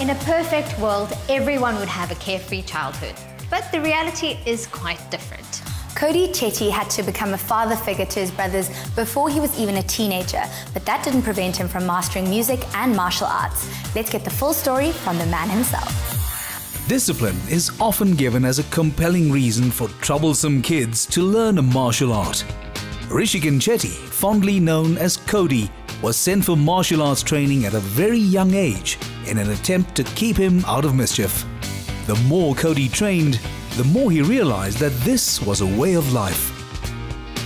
In a perfect world, everyone would have a carefree childhood. But the reality is quite different. Kody Chetty had to become a father figure to his brothers before he was even a teenager, but that didn't prevent him from mastering music and martial arts. Let's get the full story from the man himself. Discipline is often given as a compelling reason for troublesome kids to learn a martial art. Kody Chetty, fondly known as Kody, was sent for martial arts training at a very young age in an attempt to keep him out of mischief. The more Kody trained, the more he realized that this was a way of life.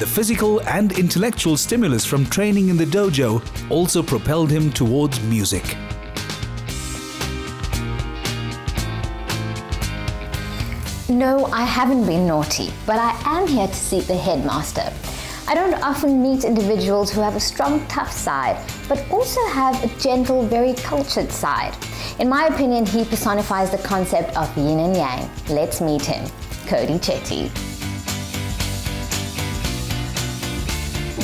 The physical and intellectual stimulus from training in the dojo also propelled him towards music. No, I haven't been naughty, but I am here to see the headmaster. I don't often meet individuals who have a strong, tough side, but also have a gentle, very cultured side. In my opinion, he personifies the concept of yin and yang. Let's meet him, Kody Chetty.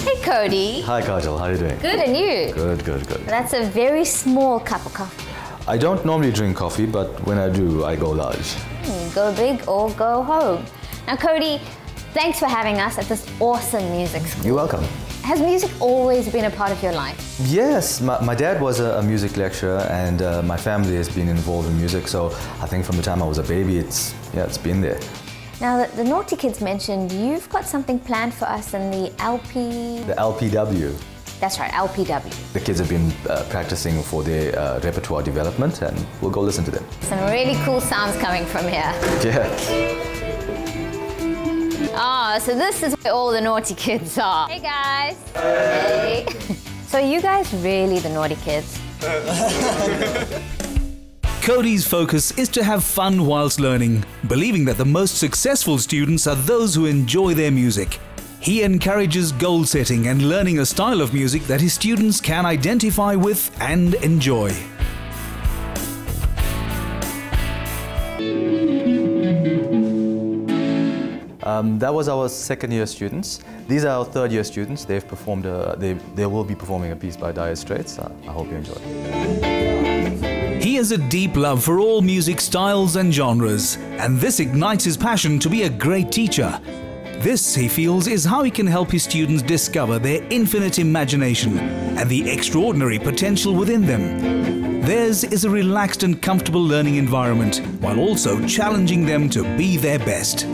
Hey Kody. Hi Kajal, how are you doing? Good, and you? Good, good, good. That's a very small cup of coffee. I don't normally drink coffee, but when I do, I go large. Go big or go home. Now Kody, thanks for having us at this awesome music school. You're welcome. Has music always been a part of your life? Yes, my dad was a music lecturer, and my family has been involved in music, so I think from the time I was a baby, it's been there. Now, the naughty kids mentioned you've got something planned for us in the LP... The LPW. That's right, LPW. The kids have been practicing for their repertoire development, and we'll go listen to them. Some really cool sounds coming from here. Yeah. Ah, so this is where all the naughty kids are. Hey guys. Hey. So you guys really the naughty kids? Kody's focus is to have fun whilst learning, believing that the most successful students are those who enjoy their music. He encourages goal setting and learning a style of music that his students can identify with and enjoy. That was our second-year students. These are our third-year students. They've performed. They will be performing a piece by Dire Straits. I hope you enjoy. He has a deep love for all music styles and genres, and this ignites his passion to be a great teacher. This, he feels, is how he can help his students discover their infinite imagination and the extraordinary potential within them. Theirs is a relaxed and comfortable learning environment, while also challenging them to be their best.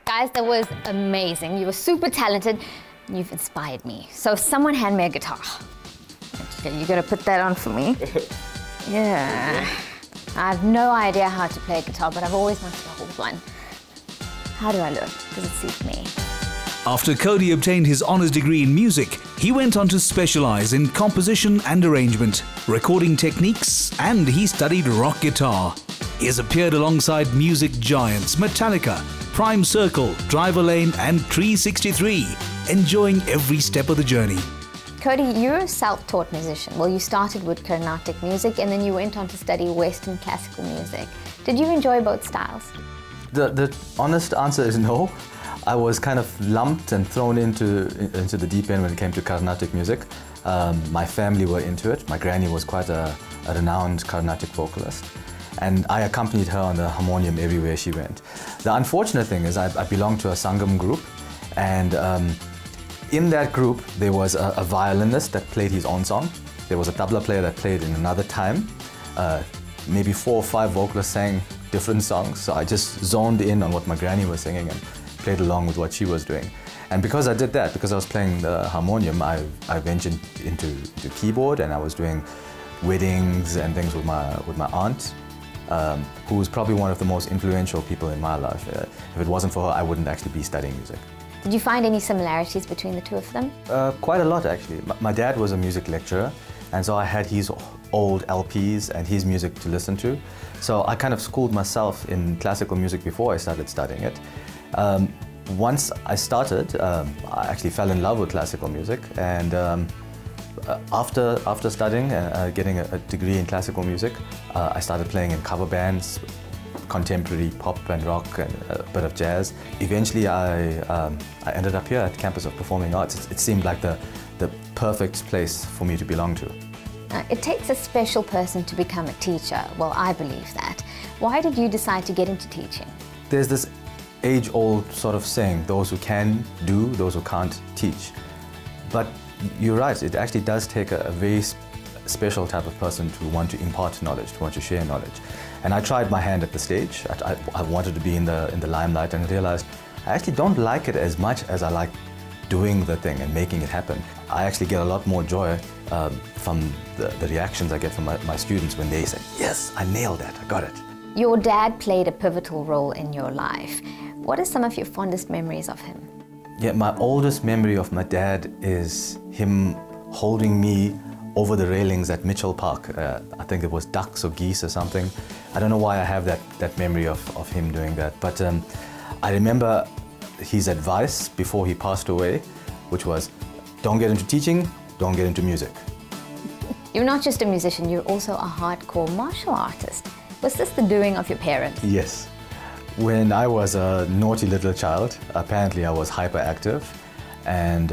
Guys, that was amazing. You were super talented. You've inspired me. So someone hand me a guitar. Okay, you gotta put that on for me. Yeah. I have no idea how to play a guitar, but I've always wanted to hold one. How do I learn? Does it suit me? After Kody obtained his honours degree in music, he went on to specialise in composition and arrangement, recording techniques, and he studied rock guitar. He has appeared alongside music giants Metallica, Prime Circle, Driver Lane and Tree 63, enjoying every step of the journey. Kody, you're a self-taught musician. Well, you started with Carnatic music and then you went on to study Western classical music. Did you enjoy both styles? The honest answer is no. I was kind of lumped and thrown into the deep end when it came to Carnatic music. My family were into it. My granny was quite a renowned Carnatic vocalist, and I accompanied her on the harmonium everywhere she went. The unfortunate thing is I belonged to a Sangam group, and in that group there was a violinist that played his own song. There was a tabla player that played in another time. Maybe 4 or 5 vocalists sang different songs, so I just zoned in on what my granny was singing and played along with what she was doing. And because I did that, because I was playing the harmonium, I ventured into keyboard, and I was doing weddings and things with my aunt, who was probably one of the most influential people in my life. If it wasn't for her, I wouldn't actually be studying music. Did you find any similarities between the two of them? Quite a lot, actually. My dad was a music lecturer, and so I had his old LPs and his music to listen to. So I kind of schooled myself in classical music before I started studying it. Once I started, I actually fell in love with classical music, and after studying and getting a degree in classical music, I started playing in cover bands, contemporary pop and rock and a bit of jazz. Eventually I ended up here at Campus of Performing Arts. It seemed like the perfect place for me to belong to. It takes a special person to become a teacher. Well, I believe that. Why did you decide to get into teaching? There's this age-old sort of saying, those who can do, those who can't teach. But you're right, it actually does take a very special type of person to want to impart knowledge, to want to share knowledge. And I tried my hand at the stage. I wanted to be in the limelight, and realized I actually don't like it as much as I like doing the thing and making it happen. I actually get a lot more joy from the reactions I get from my students when they say, yes, I nailed that, I got it. Your dad played a pivotal role in your life. What are some of your fondest memories of him? Yeah, my oldest memory of my dad is him holding me over the railings at Mitchell Park. I think it was ducks or geese or something. I don't know why I have that memory of him doing that, but I remember his advice before he passed away, which was, don't get into teaching, don't get into music. You're not just a musician, you're also a hardcore martial artist. Was this the doing of your parents? Yes. When I was a naughty little child, apparently I was hyperactive, and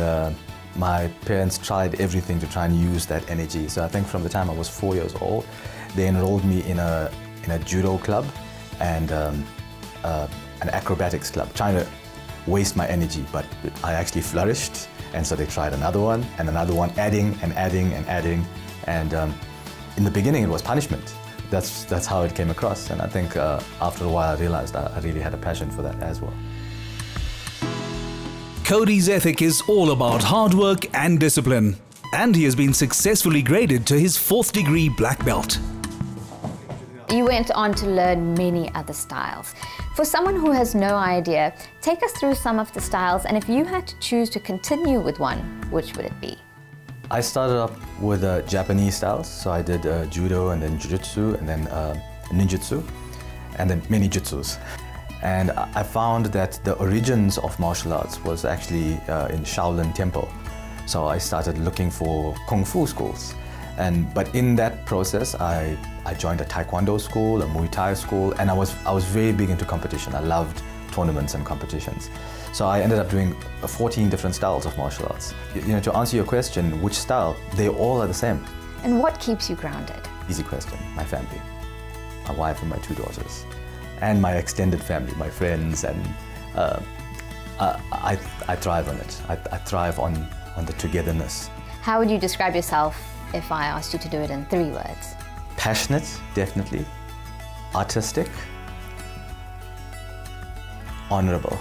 my parents tried everything to try and use that energy. So I think from the time I was 4 years old, they enrolled me in a judo club and an acrobatics club, trying to waste my energy, but I actually flourished, and so they tried another one, adding and adding and adding, and in the beginning it was punishment. That's how it came across, and I think after a while I realized I really had a passion for that as well. Kody's ethic is all about hard work and discipline, and he has been successfully graded to his 4th degree black belt. You went on to learn many other styles. For someone who has no idea, take us through some of the styles, and if you had to choose to continue with one, which would it be? I started up with Japanese styles, so I did judo and then jiu-jitsu and then ninjutsu and then many jutsus. And I found that the origins of martial arts was actually in Shaolin Temple. So I started looking for Kung Fu schools. But in that process, I joined a Taekwondo school, a Muay Thai school, and I was very big into competition. I loved tournaments and competitions. So I ended up doing 14 different styles of martial arts. You know, to answer your question, which style, they all are the same. And what keeps you grounded? Easy question, my family. My wife and my 2 daughters. And my extended family, my friends, and I thrive on it. I thrive on the togetherness. How would you describe yourself if I asked you to do it in 3 words? Passionate, definitely. Artistic. Honorable.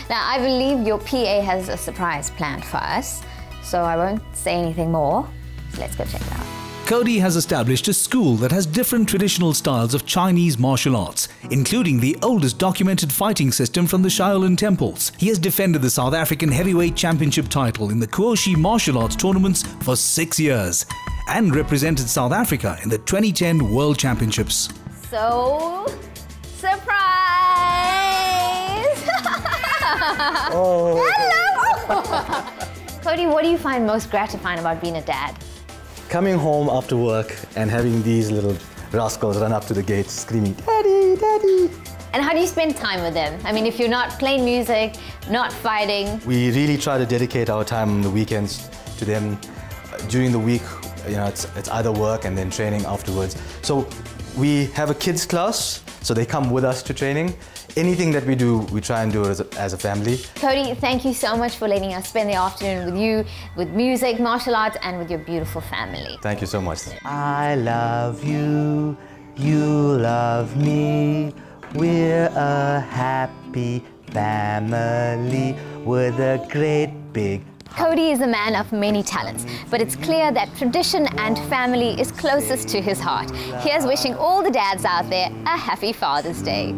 Now, I believe your PA has a surprise planned for us, so I won't say anything more. So let's go check it out. Kody has established a school that has different traditional styles of Chinese martial arts, including the oldest documented fighting system from the Shaolin temples. He has defended the South African heavyweight championship title in the Kuoshi martial arts tournaments for 6 years and represented South Africa in the 2010 World Championships. So, surprise! Oh. Hello! Kody, what do you find most gratifying about being a dad? Coming home after work and having these little rascals run up to the gate screaming, "Daddy, Daddy!" And how do you spend time with them? I mean, if you're not playing music, not fighting. We really try to dedicate our time on the weekends to them. During the week, you know, it's either work and then training afterwards. So we have a kids class, so they come with us to training. Anything that we do, we try and do it as a family. Kody, thank you so much for letting us spend the afternoon with you, with music, martial arts, and with your beautiful family. Thank you so much. I love you, you love me. We're a happy family with a great big. Kody is a man of many talents, but it's clear that tradition and family is closest to his heart. Here's wishing all the dads out there a happy Father's Day.